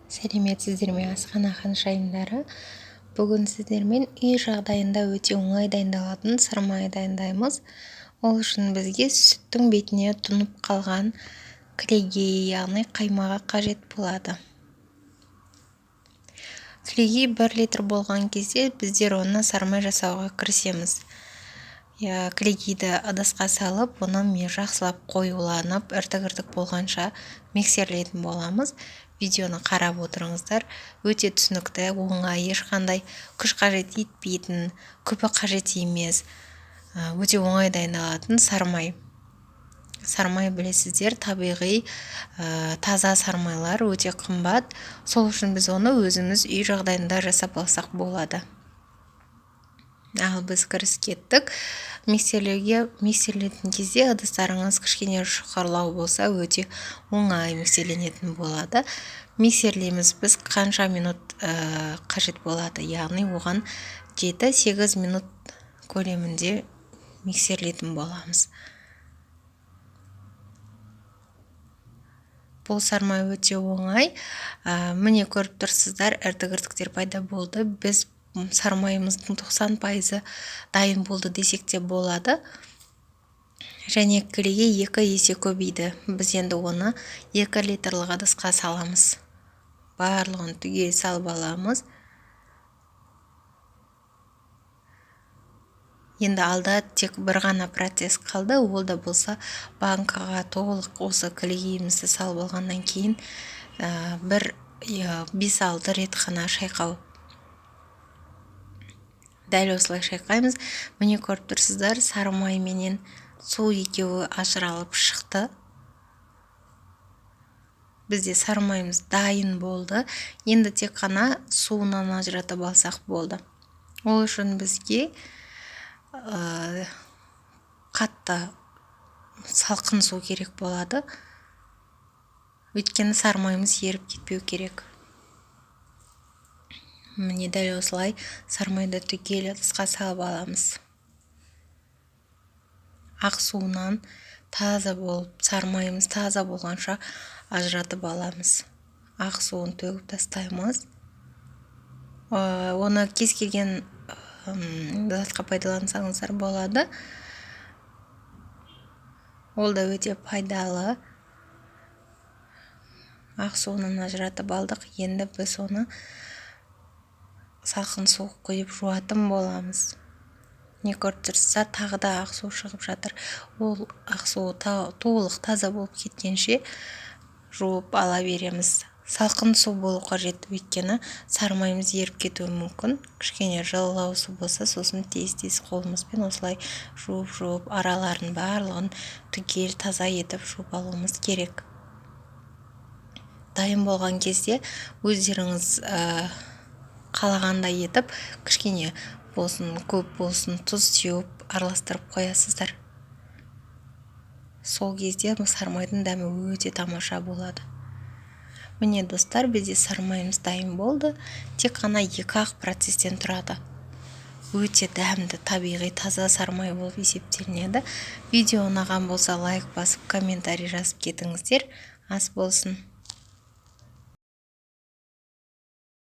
Сәлеметсіздер ме, Асқан ханшайымдары? Бүгін сіздермен үй жағдайында өте оңай дайындалатын сырмай дайындаймыз. Ол үшін бізге сүттің бетіне тұнып қалған кілегей, яғни қаймағы қажет болады. Кілегей 1 литр болған кезде біздер оны сармай жасауға кірісеміз. Кілегейді ыдысқа салып, оны жақсылап қоюланып, іртік болғанша миксерлейтін боламыз. Видеоны қарап отырыңыздар. Өте түсінікті, оңай, ешқандай күш қажет етпейтін, көпі қажет емес, өте оңай дайындалатын сармай. Сармай білесіздер, табиғи, таза сармайлар өте қымбат. Сол үшін біз оны өзіміз үй жағдайында жасап алсақ болады. Ал біз кіріс кеттік. Миксерлейтін кезде ыдыстарыңыз кішкене жұқарлау болса, өте оңай миксерленетін болады. Миксерлейміз біз қанша минут қажет болады, яғни оған 7-8 минут көлемінде миксерлейтін боламыз. Бұл сармай өте оңай. Міне көріп тұрсыздар, іртік-іртіктер пайда болды. Біз сармайымыздың 90% дайын болды десек те болады. Және кілеге 2 есе көбейді. Біз енді оны 2 литрлік ыдысқа саламыз. Барлығын түгел салып аламыз. Енді алда тек бір ғана процесс қалды. Ол да болса банкаға толық осы кілегейімізді салып алғаннан кейін 5-6 рет қана шайқау. Дәл осылай шайқаймыз. Міне көріп тұрсыздар, сармай менен су екеуі ажыралып шықты. Бізде сармайымыз дайын болды. Енді тек қана суынан ажыратып алсақ болды. Ол үшін бізге қатты салқын су керек болады. Өйткені сармайымыз еріп кетпеу керек. Міне дәл осылай сармайды түгел ыдысқа салып аламыз. Ақ суынан таза болып, сармайымыз таза болғанша ажыратып аламыз. Ақ суын төгіп тастаймыз. Оны кез келген затқа пайдалансаңыздар болады. Ол да өте пайдалы. Ақ суынан ажыратып алдық. Енді біз оны салқын су құйып жуатын боламыз. Не көріп тұрсыздар, тағы да ақ су шығып жатыр. Ол ақ су толық таза болып кеткенше жуып ала береміз. Салқын су болу қажет, өйткені сармайымыз еріп кетуі мүмкін. Кішкене жылылау су болса, сосын тез-тез қолымызбен осылай жуып араларын барлығын түгел таза етіп жуып алуымыз керек. Дайын болған кезде өздеріңіз қалағандай етіп, кішкене болсын, көп болсын, тұз сеуіп араластырып қоясыздар. Сол кезде сармайдың дәмі өте тамаша болады. Міне достар, бізде сармайымыз дайын болды. Тек қана 2-ақ процесстен тұрады. Өте дәмді, табиғи, таза сармай болып есептелінеді. Видео ұнаған болса лайк басып, комментарий жазып кетіңіздер. Ас болсын.